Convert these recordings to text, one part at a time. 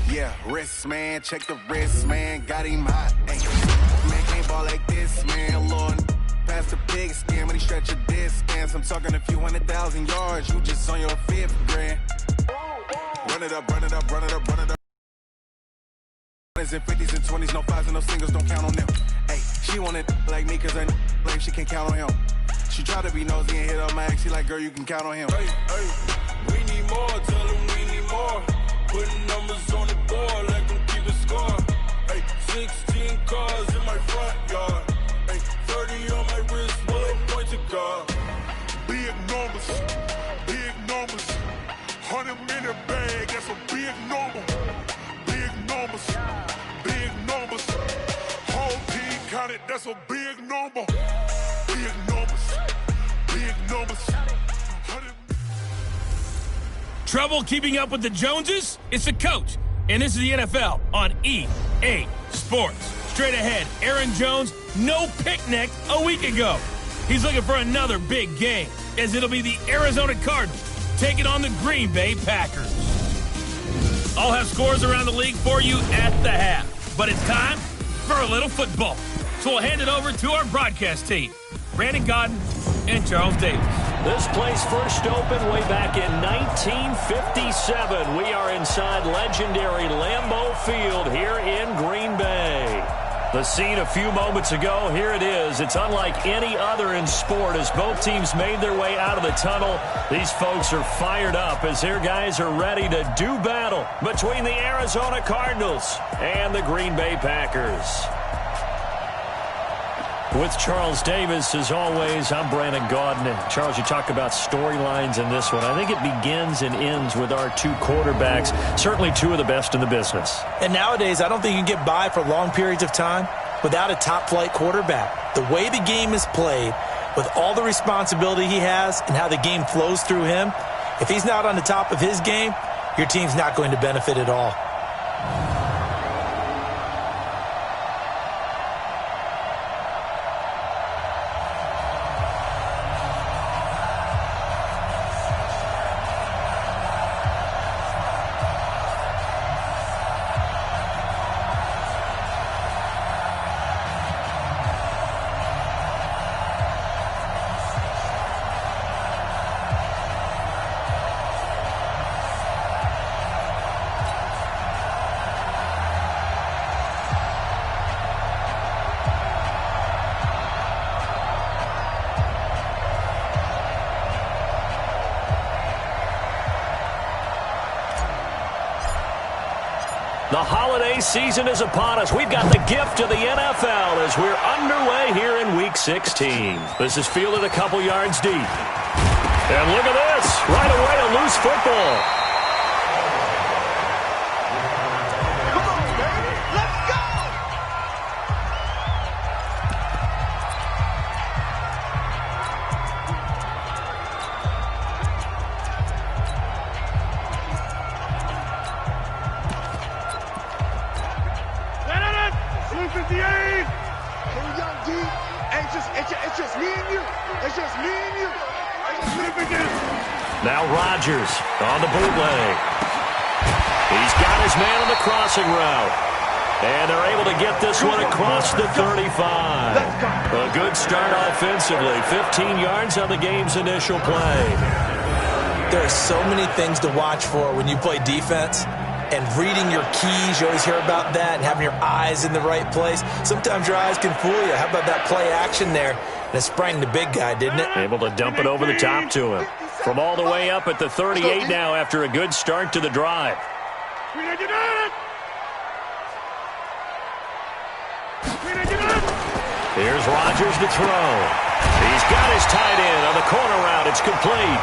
Yeah, wrist, man, check the wrist, man, got him hot. Ay, man, can't ball like this, man, Lord. Pass the pig skin when he stretch a distance. I'm talking a few 100,000 yards, you just on your fifth grand. Run it up, run it up, run it up, run it up. 20s and 50s and 20s, no fives and no singles, don't count on them. Hey, she wanted like me cause her like she can count on him. She tried to be nosy and hit up my ex, she like, girl, you can count on him. Hey, we need more, tell them we need more. Putting numbers on the board, let them keep it score. Hey, 16 cars in my front yard. Hey, 30 on my wrist, bullet point to God. Big numbers, 100 minute bag, that's a big number. Big numbers, whole team counted, that's a big number. Big numbers. Trouble keeping up with the Joneses? It's the coach, and this is the NFL on EA Sports. Straight ahead, Aaron Jones, no picnic a week ago. He's looking for another big game, as it'll be the Arizona Cardinals taking on the Green Bay Packers. I'll have scores around the league for you at the half, but it's time for a little football. So we'll hand it over to our broadcast team, Brandon Godden and Charles Davis. This place first opened way back in 1957. We are inside legendary Lambeau Field here in Green Bay. The scene a few moments ago, here it is. It's unlike any other in sport as both teams made their way out of the tunnel. These folks are fired up as their guys are ready to do battle between the Arizona Cardinals and the Green Bay Packers. With Charles Davis, as always, I'm Brandon Gaudin. And Charles, you talk about storylines in this one. I think it begins and ends with our two quarterbacks, certainly two of the best in the business. And nowadays, I don't think you can get by for long periods of time without a top-flight quarterback. The way the game is played, with all the responsibility he has and how the game flows through him, if he's not on the top of his game, your team's not going to benefit at all. The holiday season is upon us. We've got the gift of the NFL as we're underway here in Week 16. This is fielded a couple yards deep. And look at this. Right away, a loose football. Come on, baby. Let's go! It's just me and you. It's just me and you. Now Rodgers on the bootleg. He's got his man on the crossing route. And they're able to get this one across the 35. A good start offensively. 15 yards on the game's initial play. There are so many things to watch for when you play defense. And reading your keys, you always hear about that, and having your eyes in the right place. Sometimes your eyes can fool you. How about that play action there? And it sprang the big guy, didn't it? Able to dump it over the top to him. From all the way up at the 38 now after a good start to the drive. Here's Rodgers to throw. He's got his tight end on the corner route. It's complete.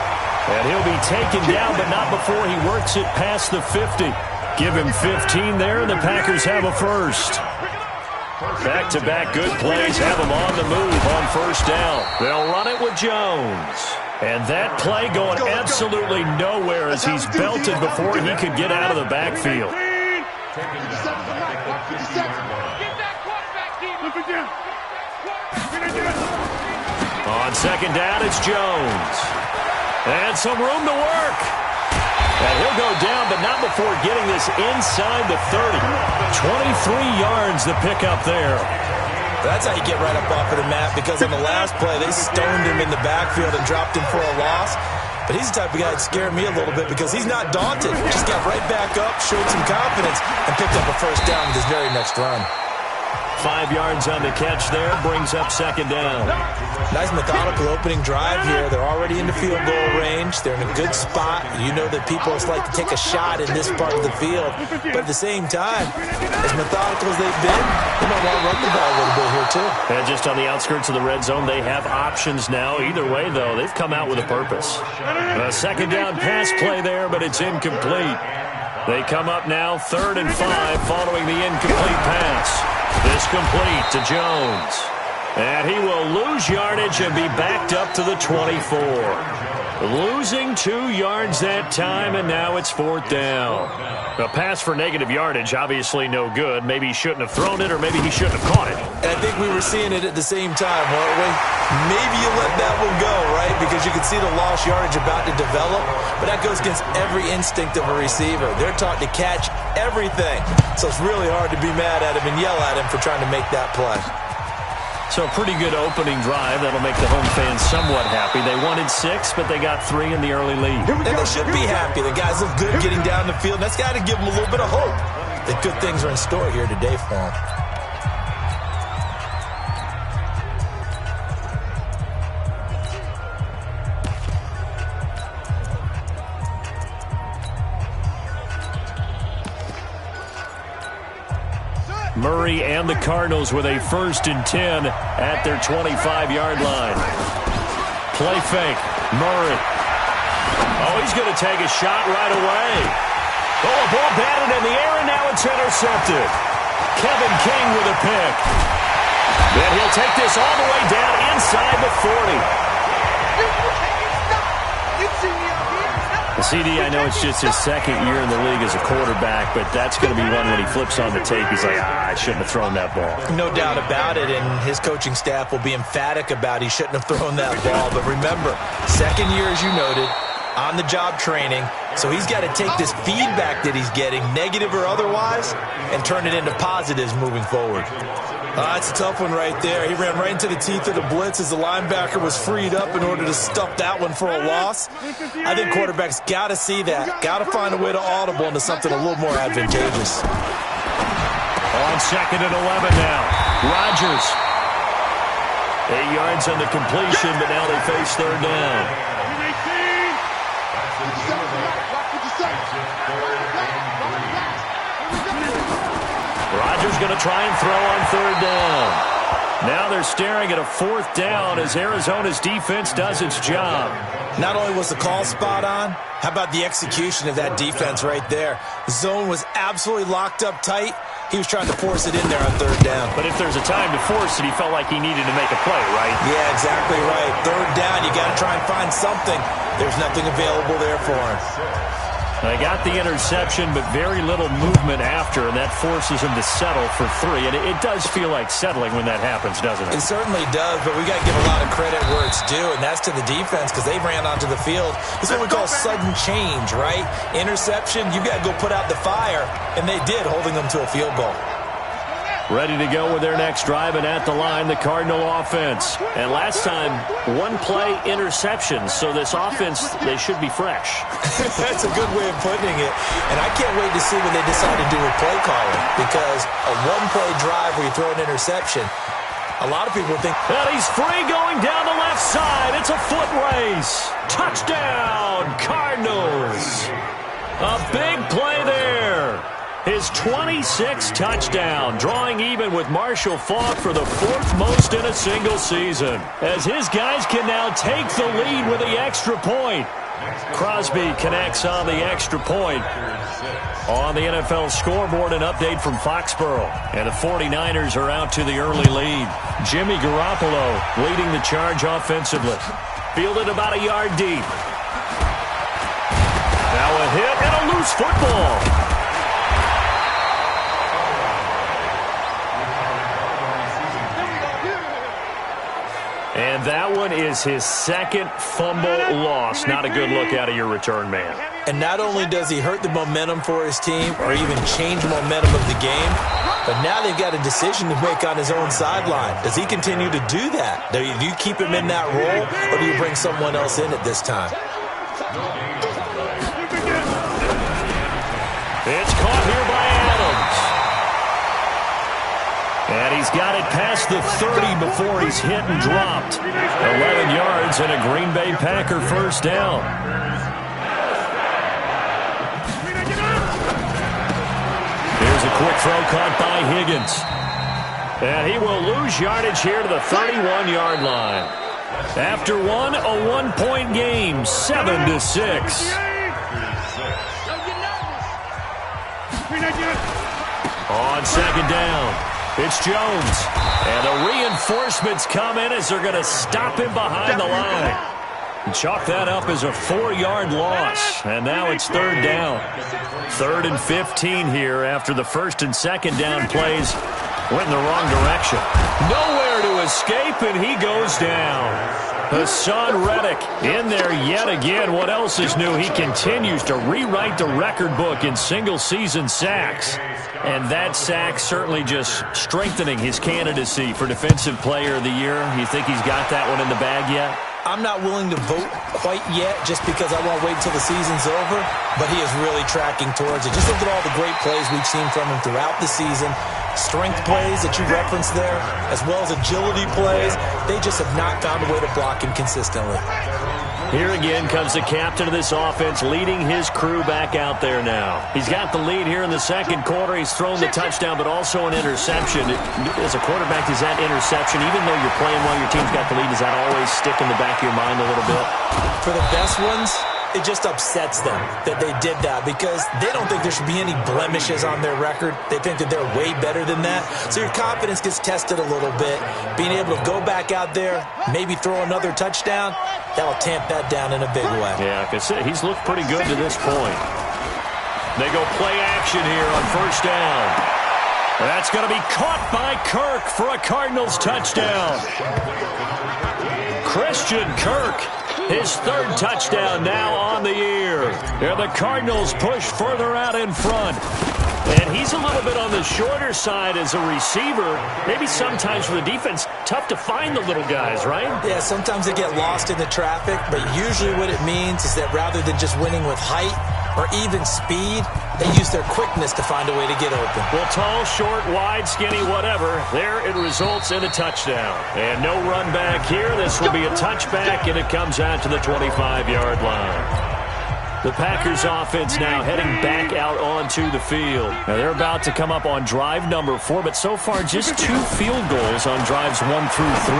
And he'll be taken down, but not before he works it past the 50. Give him 15 there, and the Packers have a first. Back-to-back good plays have them on the move on first down. They'll run it with Jones. And that play going absolutely nowhere as he's belted before he could get out of the backfield. On second down, it's Jones. And some room to work. And he'll go down, but not before getting this inside the 30. 23 yards the pickup there. That's how you get right up off of the mat, because on the last play, they stoned him in the backfield and dropped him for a loss. But he's the type of guy that scared me a little bit because he's not daunted. Just got right back up, showed some confidence, and picked up a first down with his very next run. 5 yards on the catch there, brings up second down. Nice methodical opening drive here. They're already in the field goal range. They're in a good spot. You know that people just like to take a shot in this part of the field. But at the same time, as methodical as they've been, they might want to run the ball a little bit here too. And just on the outskirts of the red zone, they have options now. Either way, though, they've come out with a purpose. A second down pass play there, but it's incomplete. They come up now 3rd and 5 following the incomplete pass. This complete to Jones. And he will lose yardage and be backed up to the 24. Losing 2 yards that time, and now it's 4th down. A pass for negative yardage, obviously no good. Maybe he shouldn't have thrown it, or maybe he shouldn't have caught it. And I think we were seeing it at the same time, weren't we? Maybe you let that one go, right? Because you can see the lost yardage about to develop. But that goes against every instinct of a receiver. They're taught to catch everything. So it's really hard to be mad at him and yell at him for trying to make that play. So a pretty good opening drive. That'll make the home fans somewhat happy. They wanted 6, but they got 3 in the early lead. And they should be happy. The guys look good getting down the field. That's got to give them a little bit of hope that good things are in store here today for them. Murray and the Cardinals with a 1st and 10 at their 25-yard line. Play fake. Murray. Oh, he's going to take a shot right away. Oh, a ball batted in the air, and now it's intercepted. Kevin King with a pick. Then he'll take this all the way down inside the 40. CD, I know it's just his 2nd year in the league as a quarterback, but that's going to be one when he flips on the tape. He's like, I shouldn't have thrown that ball. No doubt about it, and his coaching staff will be emphatic about he shouldn't have thrown that ball. But remember, 2nd year, as you noted, on-the-job training, so he's got to take this feedback that he's getting, negative or otherwise, and turn it into positives moving forward. That's a tough one right there. He ran right into the teeth of the blitz as the linebacker was freed up in order to stuff that one for a loss. I think quarterbacks got to see that. Got to find a way to audible into something a little more advantageous. On 2nd and 11 now. Rodgers. 8 yards on the completion, but now they face 3rd down. Rodgers going to try and throw on 3rd down. Now they're staring at a 4th down as Arizona's defense does its job. Not only was the call spot on, how about the execution of that defense right there? The zone was absolutely locked up tight. He was trying to force it in there on 3rd down. But if there's a time to force it, he felt like he needed to make a play, right? Yeah, exactly right. 3rd down, you got to try and find something. There's nothing available there for him. They got the interception, but very little movement after, and that forces him to settle for 3. And it does feel like settling when that happens, doesn't it? It certainly does, but we got to give a lot of credit where it's due, and that's to the defense because they ran onto the field. This is what we call sudden change, right? Interception, you got to go put out the fire, and they did, holding them to a field goal. Ready to go with their next drive, and at the line, the Cardinal offense. And last time, 1-play interceptions, so this offense, they should be fresh. That's a good way of putting it. And I can't wait to see what they decide to do with play calling, because a 1-play drive where you throw an interception, a lot of people think... And he's free going down the left side. It's a foot race. Touchdown, Cardinals. A big play there. His 26th touchdown, drawing even with Marshall Faulk for the 4th most in a single season, as his guys can now take the lead with the extra point. Crosby connects on the extra point. On the NFL scoreboard, an update from Foxborough, and the 49ers are out to the early lead. Jimmy Garoppolo leading the charge offensively. Fielded about a yard deep. Now a hit and a loose football. And And that one is his second fumble loss. Not a good look out of your return man. And not only does he hurt the momentum for his team or even change momentum of the game, but now they've got a decision to make on his own sideline. Does he continue to do that? Do you keep him in that role, or do you bring someone else in at this time? It's caught here by Adams. And he's got it past the 30 before he's hit and dropped. 11 yards and a Green Bay Packer first down. Here's a quick throw caught by Higgins. And he will lose yardage here to the 31-yard line. After one, a one-point game, 7-6. On second down, it's Jones. And the reinforcements come in as they're going to stop him behind the line. Chalk that up as a 4-yard loss. And now it's third down. 3rd and 15 here after the first and second down plays went in the wrong direction. Nowhere to escape, and he goes down. Hassan Reddick in there yet again. What else is new? He continues to rewrite the record book in single-season sacks. And that sack certainly just strengthening his candidacy for Defensive Player of the Year. You think he's got that one in the bag yet? I'm not willing to vote quite yet just because I won't wait until the season's over, but he is really tracking towards it. Just look at all the great plays we've seen from him throughout the season. Strength plays that you referenced there, as well as agility plays. They just have not found a way to block him consistently. Here again comes the captain of this offense, leading his crew back out there now. He's got the lead here in the second quarter. He's thrown the touchdown, but also an interception. As a quarterback, is that interception, even though you're playing while your team's got the lead, does that always stick in the back of your mind a little bit? For the best ones, it just upsets them that they did that because they don't think there should be any blemishes on their record. They think that they're way better than that. So your confidence gets tested a little bit. Being able to go back out there, maybe throw another touchdown, that'll tamp that down in a big way. Yeah, he's looked pretty good to this point. They go play action here on first down. That's going to be caught by Kirk for a Cardinals touchdown. Christian Kirk. His third touchdown now on the year. And the Cardinals push further out in front. And he's a little bit on the shorter side as a receiver. Maybe sometimes for the defense, tough to find the little guys, right? Yeah, sometimes they get lost in the traffic, but usually what it means is that rather than just winning with height or even speed, they use their quickness to find a way to get open. Well, tall, short, wide, skinny, whatever, there it results in a touchdown. And no run back here. This will be a touchback, and it comes out to the 25-yard line. The Packers offense now heading back out onto the field. Now they're about to come up on drive number 4, but so far just 2 field goals on drives 1 through 3.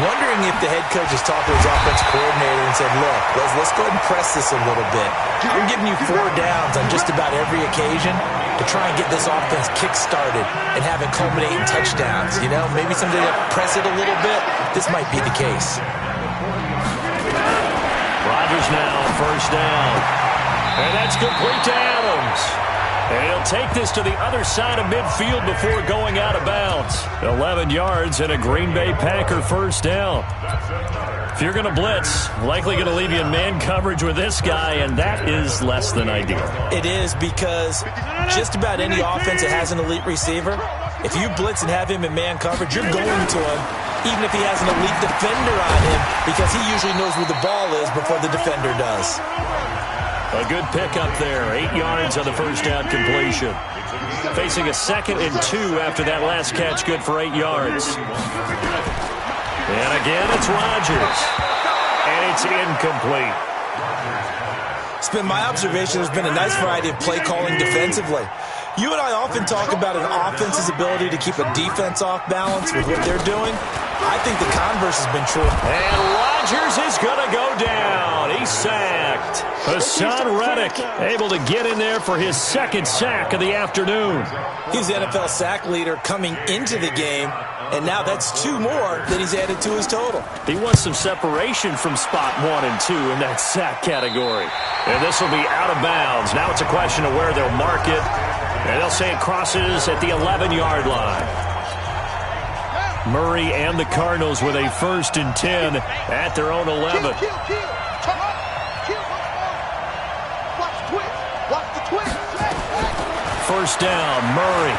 Wondering if the head coach has talked to his offense coordinator and said, look, let's go ahead and press this a little bit. I'm giving you 4 downs on just about every occasion to try and get this offense kick-started and have it culminate in touchdowns. You know, maybe someday to press it a little bit. This might be the case. Rodgers now first down. And that's complete to Adams. And he'll take this to the other side of midfield before going out of bounds. 11 yards and a Green Bay Packer first down. If you're going to blitz, likely going to leave you in man coverage with this guy, and that is less than ideal. It is because just about any offense that has an elite receiver, if you blitz and have him in man coverage, you're going to him, even if he has an elite defender on him, because he usually knows where the ball is before the defender does. A good pickup there. 8 yards on the first down completion. Facing a 2nd and 2 after that last catch, good for 8 yards. And again, it's Rodgers. And it's incomplete. It's been my observation there's been a nice variety of play calling defensively. You and I often talk about an offense's ability to keep a defense off balance with what they're doing. I think the converse has been true. And Rodgers is going to go down. He's sacked. Hassan Reddick able to get in there for his 2nd sack of the afternoon. He's the NFL sack leader coming into the game, and now that's 2 more that he's added to his total. He wants some separation from spot 1 and 2 in that sack category. And this will be out of bounds. Now it's a question of where they'll mark it. And they'll say it crosses at the 11-yard line. Murray and the Cardinals with a 1st and 10 at their own 11. Watch the twist. First down, Murray.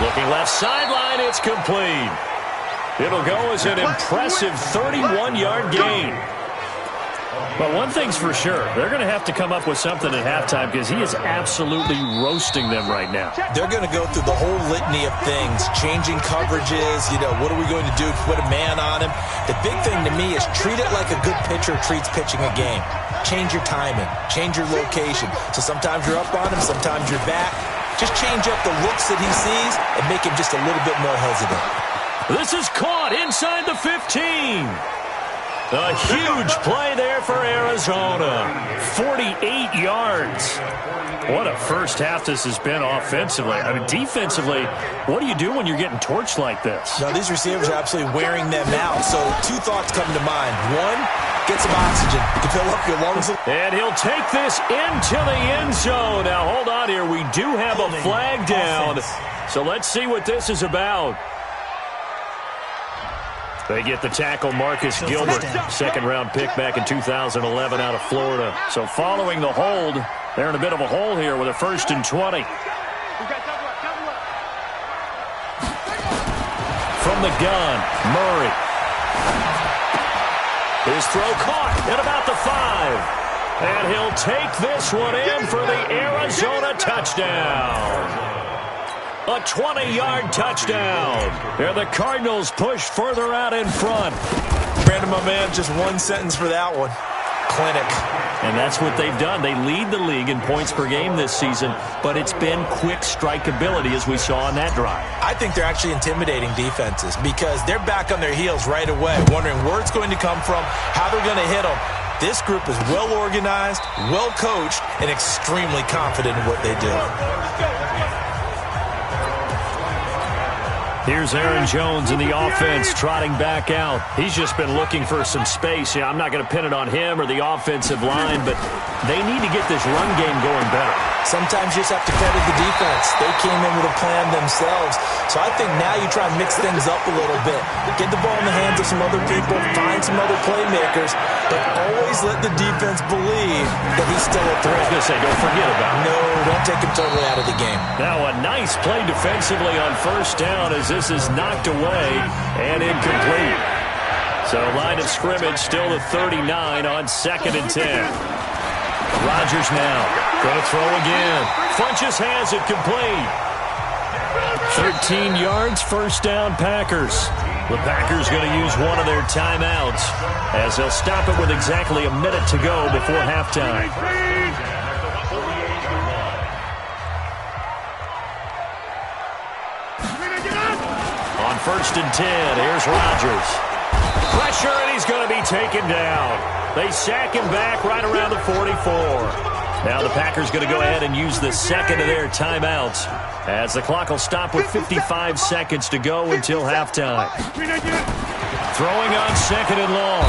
Looking left sideline, it's complete. It'll go as an impressive 31-yard gain. But one thing's for sure, they're going to have to come up with something at halftime because he is absolutely roasting them right now. They're going to go through the whole litany of things, changing coverages, what are we going to do to put a man on him? The big thing to me is treat it like a good pitcher treats pitching a game. Change your timing, change your location. So sometimes you're up on him, sometimes you're back. Just change up the looks that he sees and make him just a little bit more hesitant. This is caught inside the 15. A huge play there for Arizona. 48 yards. What a first half this has been offensively. I mean, defensively, what do you do when you're getting torched like this? Now, these receivers are absolutely wearing them out. So 2 thoughts come to mind. One, get some oxygen. You can fill up your lungs. And he'll take this into the end zone. Now, hold on here. We do have a flag down. So let's see what this is about. They get the tackle, Marcus Gilbert, 2nd-round pick back in 2011 out of Florida. So following the hold, they're in a bit of a hole here with a 1st and 20. From the gun, Murray. His throw caught at about the 5. And he'll take this one in for the Arizona touchdown. A 20-yard touchdown. And the Cardinals push further out in front. Brandon, my man, just one sentence for that one. Clinic. And that's what they've done. They lead the league in points per game this season, but it's been quick strikeability as we saw on that drive. I think they're actually intimidating defenses because they're back on their heels right away, wondering where it's going to come from, how they're going to hit them. This group is well organized, well coached, and extremely confident in what they do. Here's Aaron Jones in the offense trotting back out. He's just been looking for some space. Yeah, I'm not going to pin it on him or the offensive line, but they need to get this run game going better. Sometimes you just have to credit the defense. They came in with a plan themselves. So I think now you try and mix things up a little bit. Get the ball in the hands of some other people, find some other playmakers, but always let the defense believe that he's still a threat. I was going to say, don't forget about it. No, don't take him totally out of the game. Now a nice play defensively on 1st down as this is knocked away and incomplete. So line of scrimmage still at 39 on 2nd and 10. Rodgers now going to throw again. Funches has it complete. 13 yards, 1st down Packers. The Packers going to use one of their timeouts as they'll stop it with exactly a minute to go before halftime. On 1st and 10, here's Rodgers. Pressure, and he's going to be taken down. They sack him back right around the 44. Now the Packers going to go ahead and use the 2nd of their timeouts as the clock will stop with 55 seconds to go until halftime. Throwing on 2nd and long.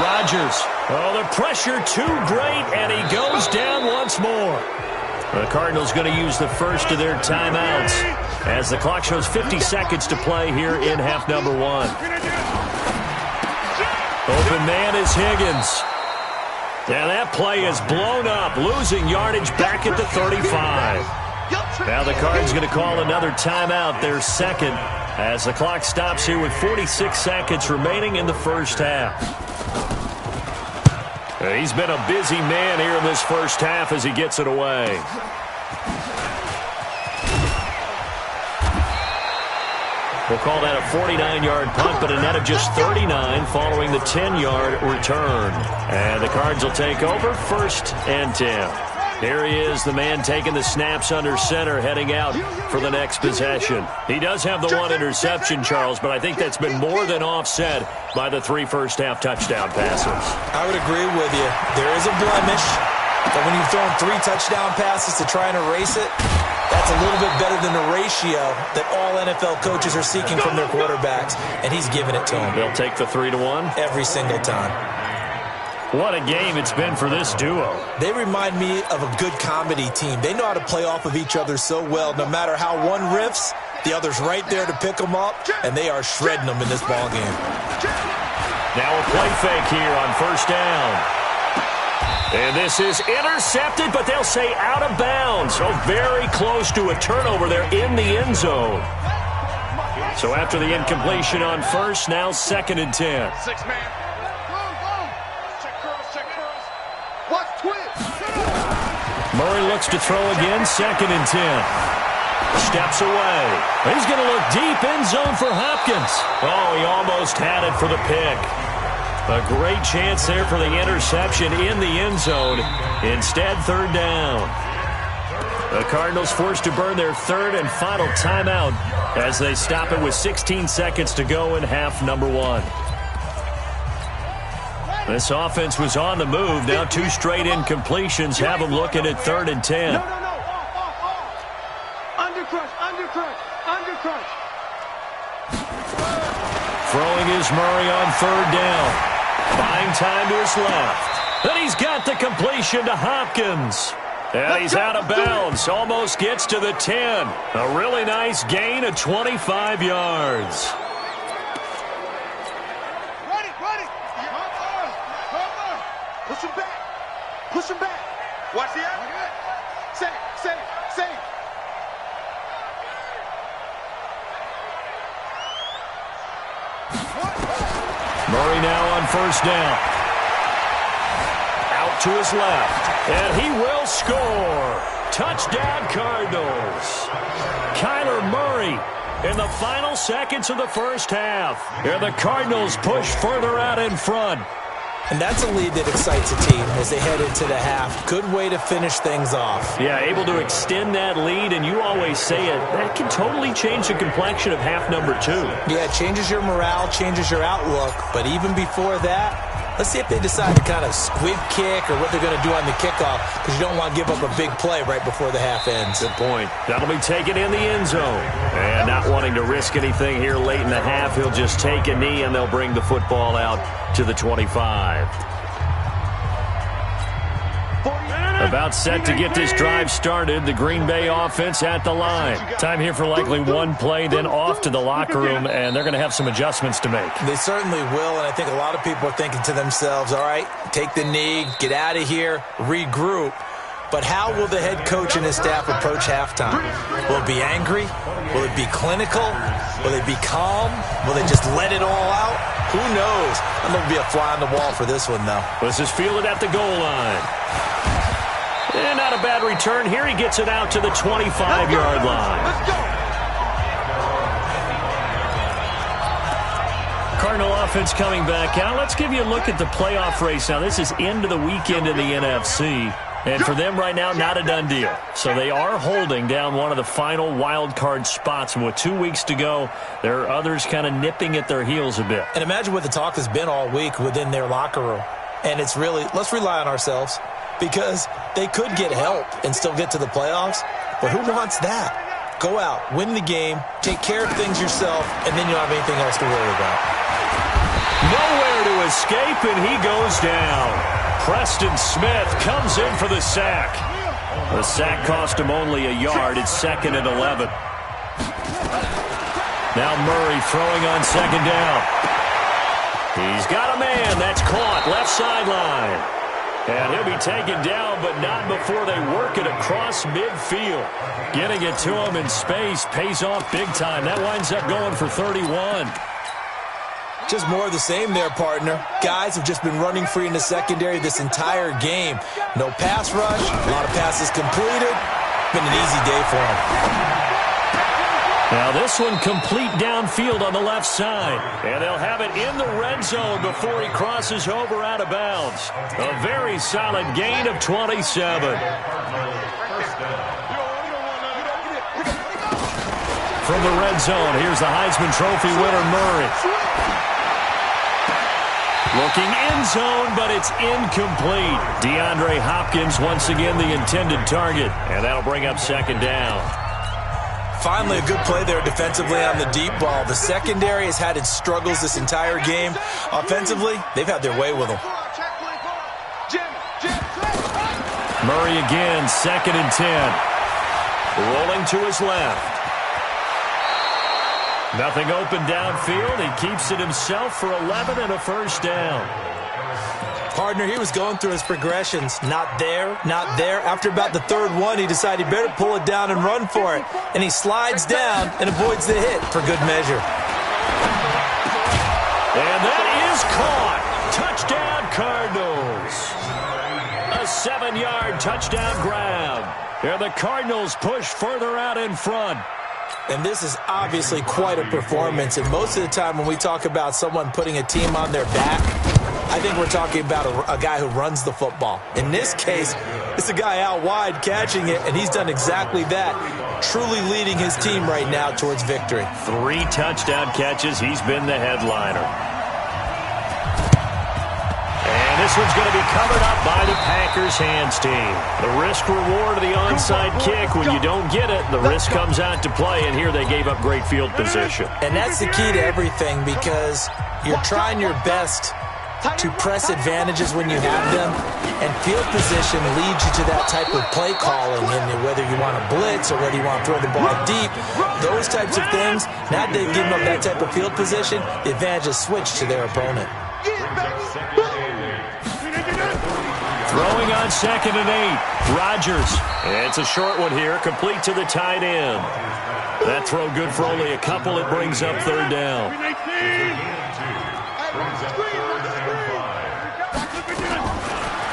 Rodgers. Oh, the pressure too great, and he goes down once more. The Cardinals going to use the 1st of their timeouts as the clock shows 50 seconds to play here in half number 1. Open man is Higgins. And that play is blown up, losing yardage back at the 35. Now the Cards going to call another timeout, their 2nd, as the clock stops here with 46 seconds remaining in the 1st half. He's been a busy man here in this 1st half as he gets it away. We'll call that a 49-yard punt, but a net of just 39 following the 10-yard return. And the Cards will take over 1st and 10. Here he is, the man taking the snaps under center, heading out for the next possession. He does have the 1 interception, Charles, but I think that's been more than offset by the 3 first-half touchdown passes. I would agree with you. There is a blemish, but when you've thrown 3 touchdown passes to try and erase it, that's a little bit better than the ratio that all NFL coaches are seeking from their quarterbacks, and he's giving it to them. They'll take the 3-1? Every single time. What a game it's been for this duo. They remind me of a good comedy team. They know how to play off of each other so well. No matter how one riffs, The other's right there to pick them up, and they are shredding them in this ball game. Now a play fake here on first down. And this is intercepted, but they'll say out of bounds. So very close to a turnover there in the end zone. So after the incompletion on first, now 2nd and 10. 6-man. Check curls. Watch twist. Murray looks to throw again, 2nd and 10. Steps away. He's going to look deep, end zone for Hopkins. Oh, he almost had it for the pick. A great chance there for the interception in the end zone. Instead, 3rd down. The Cardinals forced to burn their 3rd and final timeout as they stop it with 16 seconds to go in half number 1. This offense was on the move. Now 2 straight incompletions have them looking at 3rd and 10. No. Undercrush. Throwing is Murray on 3rd down. Buying time to his left. Then he's got the completion to Hopkins. And he's out of bounds. Almost gets to the 10. A really nice gain of 25 yards. Ready. Push him back. Watch the out. Say it. Murray now on first down. Out to his left. And he will score. Touchdown, Cardinals. Kyler Murray in the final seconds of the first half. And the Cardinals push further out in front. And that's a lead that excites a team as they head into the half. Good way to finish things off. Yeah, able to extend that lead, and you always say it, that can totally change the complexion of half number 2. Yeah, it changes your morale, changes your outlook. But even before that, let's see if they decide to kind of squib kick or what they're going to do on the kickoff, because you don't want to give up a big play right before the half ends. Good point. That'll be taken in the end zone. And not wanting to risk anything here late in the half, he'll just take a knee, and they'll bring the football out to the 25. About set to get this drive started. The Green Bay offense at the line. Time here for likely one play, then off to the locker room, and they're going to have some adjustments to make. They certainly will, and I think a lot of people are thinking to themselves, all right, take the knee, get out of here, regroup. But how will the head coach and his staff approach halftime? Will it be angry? Will it be clinical? Will they be calm? Will they just let it all out? Who knows? I'm going to be a fly on the wall for this one, though. This is fielded at the goal line. And not a bad return. Here he gets it out to the 25-yard line. Let's go. Cardinal offense coming back out. Let's give you a look at the playoff race. Now, this is into the weekend in the NFC. And for them right now, not a done deal. So they are holding down one of the final wild card spots. And with 2 weeks to go, there are others kind of nipping at their heels a bit. And imagine what the talk has been all week within their locker room. And it's really, let's rely on ourselves, because they could get help and still get to the playoffs. But who wants that? Go out, win the game, take care of things yourself, and then you don't have anything else to worry about. Nowhere to escape, and he goes down. Preston Smith comes in for the sack. The sack cost him only a yard. It's 2nd and 11. Now Murray throwing on 2nd down. He's got a man. That's caught. Left sideline. And he'll be taken down, but not before they work it across midfield. Getting it to him in space pays off big time. That winds up going for 31. Just more of the same there, partner. Guys have just been running free in the secondary this entire game. No pass rush, a lot of passes completed. Been an easy day for him. Now this one complete downfield on the left side. And they'll have it in the red zone before he crosses over out of bounds. A very solid gain of 27. From the red zone, here's the Heisman Trophy winner, Murray. Looking end zone, but it's incomplete. DeAndre Hopkins once again the intended target. And that'll bring up 2nd down. Finally, a good play there defensively on the deep ball. The secondary has had its struggles this entire game. Offensively, they've had their way with them. Murray again, 2nd and 10. Rolling to his left. Nothing open downfield. He keeps it himself for 11 and a first down. Partner, he was going through his progressions. Not there, not there. After about the third one, he decided he better pull it down and run for it. And he slides down and avoids the hit for good measure. And that is caught. Touchdown, Cardinals. A 7-yard touchdown grab. And the Cardinals push further out in front. And this is obviously quite a performance. And most of the time when we talk about someone putting a team on their back, I think we're talking about a guy who runs the football. In this case, it's a guy out wide catching it, and he's done exactly that, truly leading his team right now towards victory. 3 touchdown catches. He's been the headliner. And this one's going to be covered up by the Packers hands team. The risk-reward of the onside kick, when you don't get it, the risk comes out to play, and here they gave up great field position. And that's the key to everything, because you're trying your best to press advantages when you have them, and field position leads you to that type of play calling, and whether you want to blitz or whether you want to throw the ball deep, those types of things. Now they've given up that type of field position, the advantage is switched to their opponent. Throwing on 2nd and 8, Rodgers. And it's a short one here, complete to the tight end. That throw good for only a couple. It brings up 3rd down.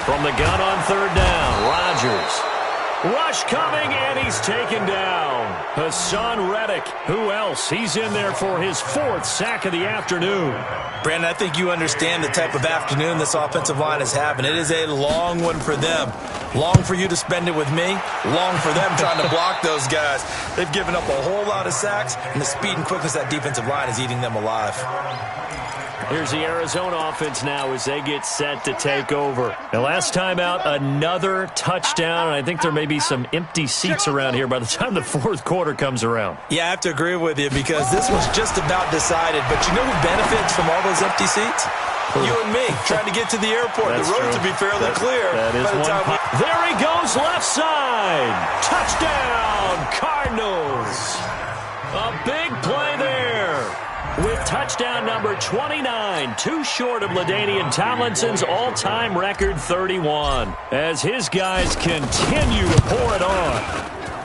From the gun on 3rd down, Rodgers. Rush coming, and he's taken down. Hassan Reddick. Who else? He's in there for his 4th sack of the afternoon. Brandon, I think you understand the type of afternoon this offensive line is having. It is a long one for them. Long for you to spend it with me. Long for them trying to block those guys. They've given up a whole lot of sacks, and the speed and quickness of that defensive line is eating them alive. Here's the Arizona offense now as they get set to take over. And last time out, another touchdown. And I think there may be some empty seats around here by the time the 4th quarter comes around. Yeah, I have to agree with you because this was just about decided. But you know who benefits from all those empty seats? You and me, trying to get to the airport. That's the roads true. will be fairly clear. That is one. There he goes, left side. Touchdown, Cardinals. A big play there. With touchdown number 29, too short of LaDainian Tomlinson's all-time record 31, as his guys continue to pour it on.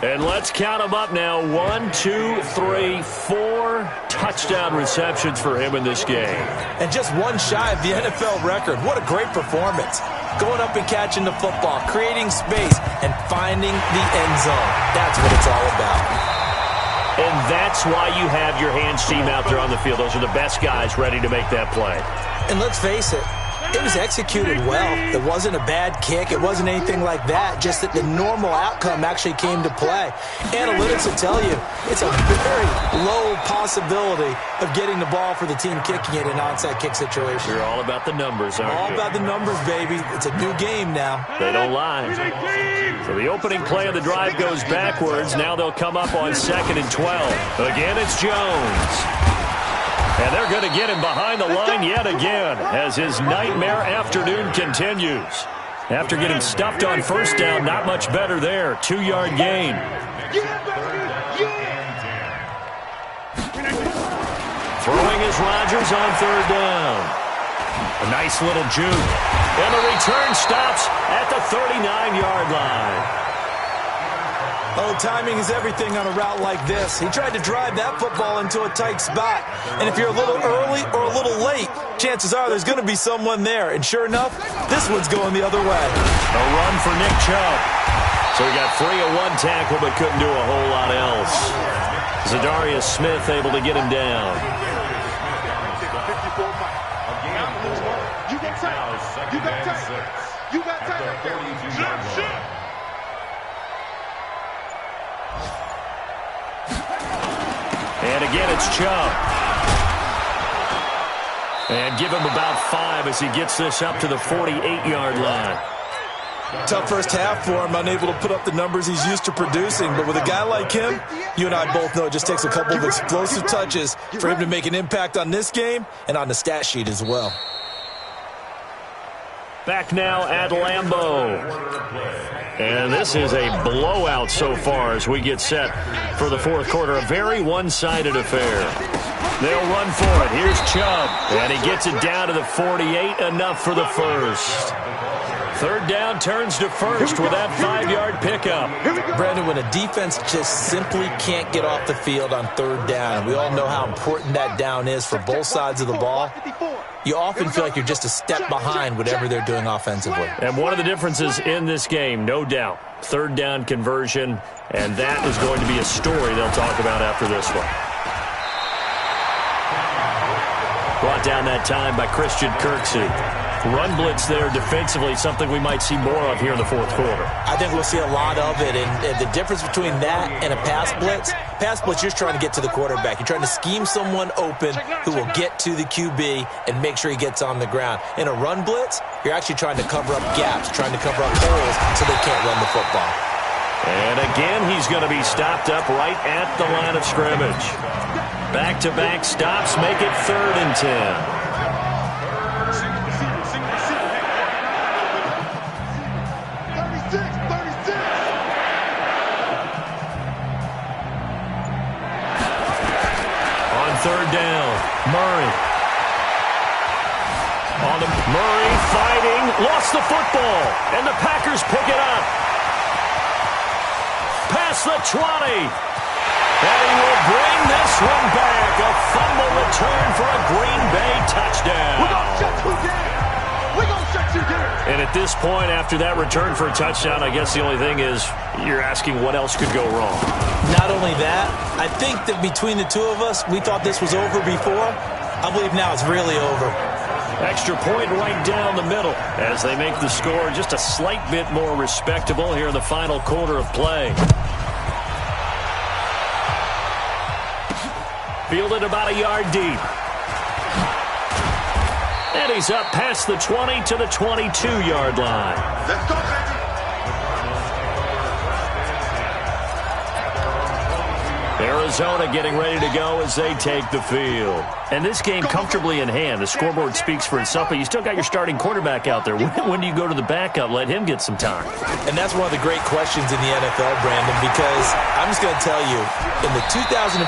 And let's count them up now. 1, 2, 3, 4 touchdown receptions for him in this game. And just one shy of the NFL record. What a great performance. Going up and catching the football, creating space, and finding the end zone. That's what it's all about. And that's why you have your hands team out there on the field. Those are the best guys ready to make that play. And let's face it, it was executed well. It wasn't a bad kick. It wasn't anything like that. Just that the normal outcome actually came to play. Analytics will tell you it's a very low possibility of getting the ball for the team kicking it in an onside kick situation. You're all about the numbers, aren't you? All about the numbers, baby. It's a new game now. They don't lie. So the opening play of the drive goes backwards. Now they'll come up on 2nd and 12. Again, it's Jones. And they're going to get him behind the line yet again as his nightmare afternoon continues. After getting stuffed on 1st down, not much better there. 2-yard gain. Throwing is Rodgers on 3rd down. A nice little juke. And the return stops at the 39-yard line. Oh, timing is everything on a route like this. He tried to drive that football into a tight spot. And if you're a little early or a little late, chances are there's going to be someone there. And sure enough, this one's going the other way. A run for Nick Chubb. So he got free of one tackle but couldn't do a whole lot else. Zadarius Smith able to get him down. You got time. And again, it's Chubb. And give him about 5 as he gets this up to the 48-yard line. Tough first half for him, unable to put up the numbers he's used to producing. But with a guy like him, you and I both know it just takes a couple of explosive touches for him to make an impact on this game and on the stat sheet as well. Back now at Lambeau. And this is a blowout so far as we get set for the fourth quarter. A very one-sided affair. They'll run for it. Here's Chubb. And he gets it down to the 48. Enough for the first. Third down turns to first with that 5-yard pickup. Brandon, when a defense just simply can't get off the field on third down, and we all know how important that down is for both sides of the ball, you often feel like you're just a step behind whatever they're doing offensively. And one of the differences in this game, no doubt, third down conversion, and that is going to be a story they'll talk about after this one. Brought down that time by Christian Kirksey. Run blitz there defensively, something we might see more of here in the fourth quarter. I think we'll see a lot of it, and the difference between that and a pass blitz, you're trying to get to the quarterback. You're trying to scheme someone open who will get to the QB and make sure he gets on the ground. In a run blitz, you're actually trying to cover up gaps, trying to cover up holes so they can't run the football. And again, he's going to be stopped up right at the line of scrimmage. Back-to-back stops make it 3rd and 10. Third down, Murray. Murray fighting, lost the football, and the Packers pick it up. Past the 20. And he will bring this one back. A fumble return for a Green Bay touchdown. We're going to shut you down. We're going to shut you down. And at this point, after that return for a touchdown, I guess the only thing is you're asking what else could go wrong. Not only that, I think that between the two of us, we thought this was over before. I believe now it's really over. Extra point right down the middle as they make the score just a slight bit more respectable here in the final quarter of play. Fielded about a yard deep. And he's up past the 20 to the 22-yard line. Let's go, baby. Arizona getting ready to go as they take the field. And this game comfortably in hand. The scoreboard speaks for itself, but you still got your starting quarterback out there. When do you go to the backup? Let him get some time. And that's one of the great questions in the NFL, Brandon, because I'm just going to tell you, in the 2015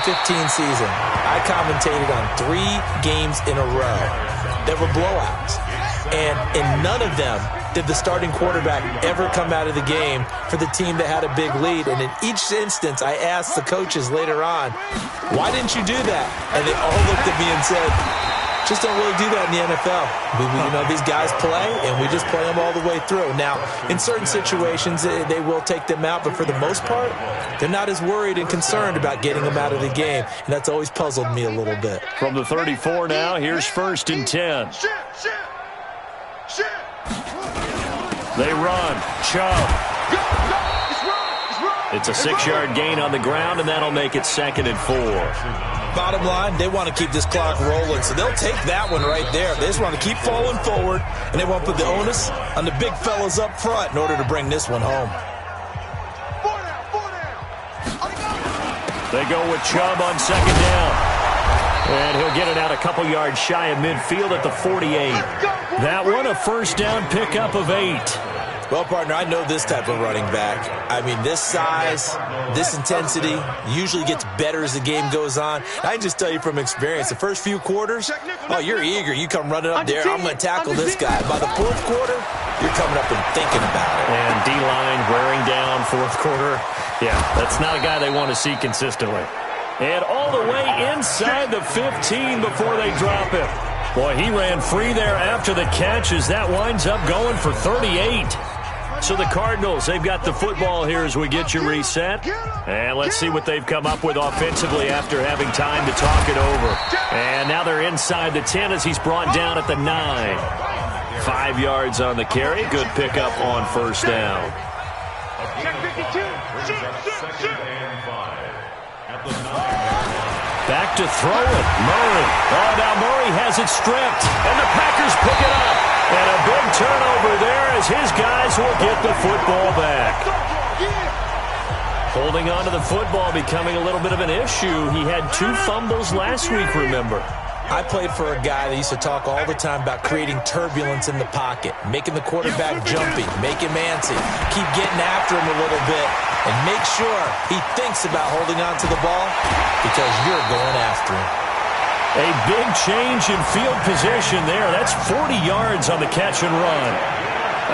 season, I commentated on 3 games in a row that were blowouts. And in none of them did the starting quarterback ever come out of the game for the team that had a big lead. And in each instance, I asked the coaches later on, why didn't you do that? And they all looked at me and said, just don't really do that in the NFL. These guys play, and we just play them all the way through. Now, in certain situations, they will take them out, but for the most part, they're not as worried and concerned about getting them out of the game, and that's always puzzled me a little bit. From the 34 now, here's 1st and 10. They run. Chubb. It's a 6-yard gain on the ground, and that'll make it 2nd and 4. Bottom line, they want to keep this clock rolling, so they'll take that one right there. They just want to keep falling forward, and they want to put the onus on the big fellas up front in order to bring this one home. They go with Chubb on 2nd down. And he'll get it out a couple yards shy of midfield at the 48. That one, a 1st down pickup of 8. Well, partner, I know this type of running back. I mean, this size, this intensity usually gets better as the game goes on. I can just tell you from experience, the first few quarters, you're eager. You come running up there, I'm going to tackle this guy. By the 4th quarter, you're coming up and thinking about it. And D-line wearing down 4th quarter. Yeah, that's not a guy they want to see consistently. And all the way inside the 15 before they drop him. Boy, he ran free there after the catch as that winds up going for 38. So the Cardinals, they've got the football here as we get you reset. And let's see what they've come up with offensively after having time to talk it over. And now they're inside the 10 as he's brought down at the 9. 5 yards on the carry. Good pickup on 1st down. Back to throw it. Murray. Oh, now Murray has it stripped. And the Packers pick it up. And a big turnover there as his guys will get the football back. Holding on to the football becoming a little bit of an issue. He had 2 fumbles last week, remember. I played for a guy that used to talk all the time about creating turbulence in the pocket, making the quarterback jumpy, make him antsy, keep getting after him a little bit, and make sure he thinks about holding on to the ball because you're going after him. A big change in field position there. That's 40 yards on the catch and run.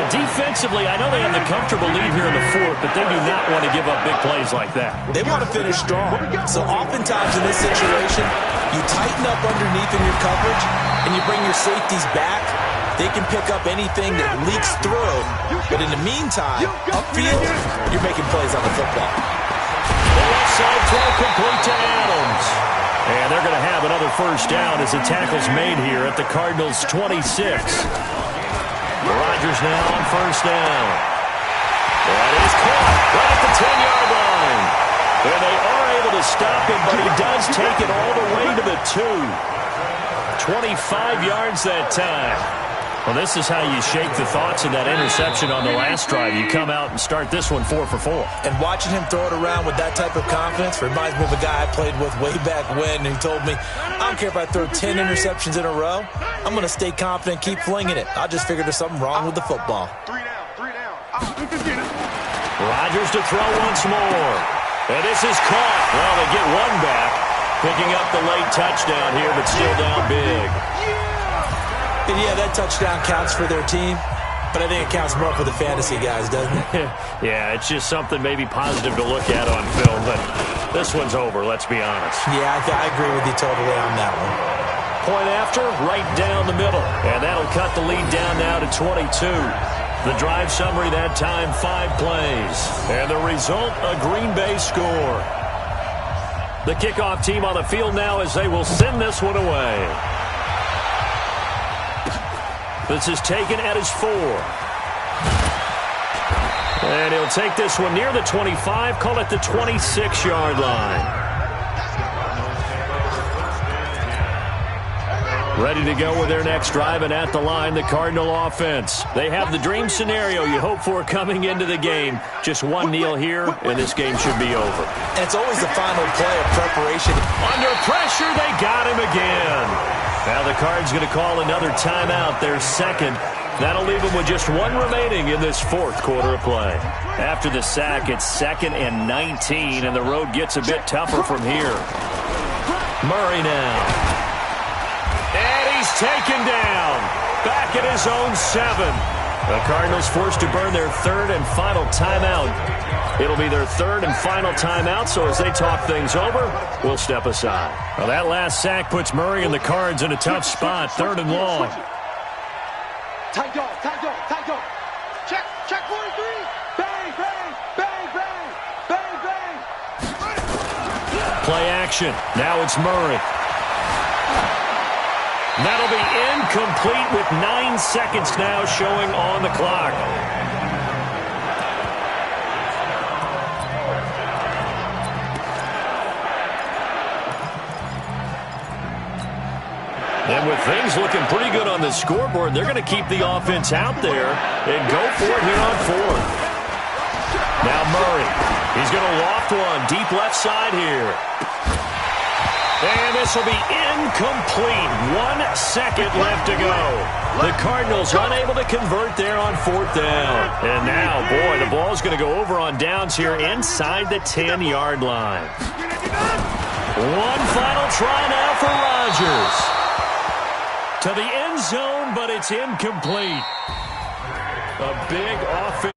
Defensively, I know they have the comfortable lead here in the fourth, but they do not want to give up big plays like that. They want to finish strong. So oftentimes in this situation, you tighten up underneath in your coverage, and you bring your safeties back. They can pick up anything that leaks through. But in the meantime, upfield, you're making plays on the football. The left side throw complete to Adams. And they're going to have another first down as the tackle's made here at the Cardinals' 26. Rodgers now on first down. That is caught right at the 10-yard line. And they are able to stop him, but he does take it all the way to the 2. 25 yards that time. Well, this is how you shake the thoughts of that interception on the last drive. You come out and start this one 4 for 4. And watching him throw it around with that type of confidence reminds me of a guy I played with way back when who told me, I don't care if I throw 10 interceptions in a row, I'm going to stay confident, keep flinging it. I just figured there's something wrong with the football. 3 down. Rodgers to throw once more. And this is caught. Well, they get one back. Picking up the late touchdown here, but still down big. And yeah, that touchdown counts for their team, but I think it counts more for the fantasy guys, doesn't it? Yeah, it's just something maybe positive to look at on film, but this one's over, let's be honest. Yeah, I agree with you totally on that one. Point after, right down the middle, and that'll cut the lead down now to 22. The drive summary that time, 5 plays, and the result, a Green Bay score. The kickoff team on the field now as they will send this one away. This is taken at his 4. And he'll take this one near the 25, call it the 26-yard line. Ready to go with their next drive, and at the line, the Cardinal offense. They have the dream scenario you hope for coming into the game. Just one kneel here, and this game should be over. And it's always the final play of preparation. Under pressure, they got him again. Now the Cards going to call another timeout, their second. That'll leave them with just one remaining in this fourth quarter of play. After the sack, it's 2nd and 19, and the road gets a bit tougher from here. Murray now. And he's taken down. Back at his own 7. The Cardinals forced to burn their third and final timeout. It'll be their third and final timeout, so as they talk things over, we'll step aside. Well, that last sack puts Murray and the Cards in a tough spot, 3rd and long. Tight dog. Check 43. Bang, bang, bang, bang, bang, bang. Play action. Now it's Murray. That'll be incomplete with 9 seconds now showing on the clock. And with things looking pretty good on the scoreboard, they're going to keep the offense out there and go for it here on 4th. Now Murray. He's going to loft one deep left side here. And this will be incomplete. 1 second left to go. The Cardinals unable to convert there on 4th down. And now, boy, the ball's going to go over on downs here inside the 10-yard line. One final try now for Rodgers. To the end zone, but it's incomplete. A big offense.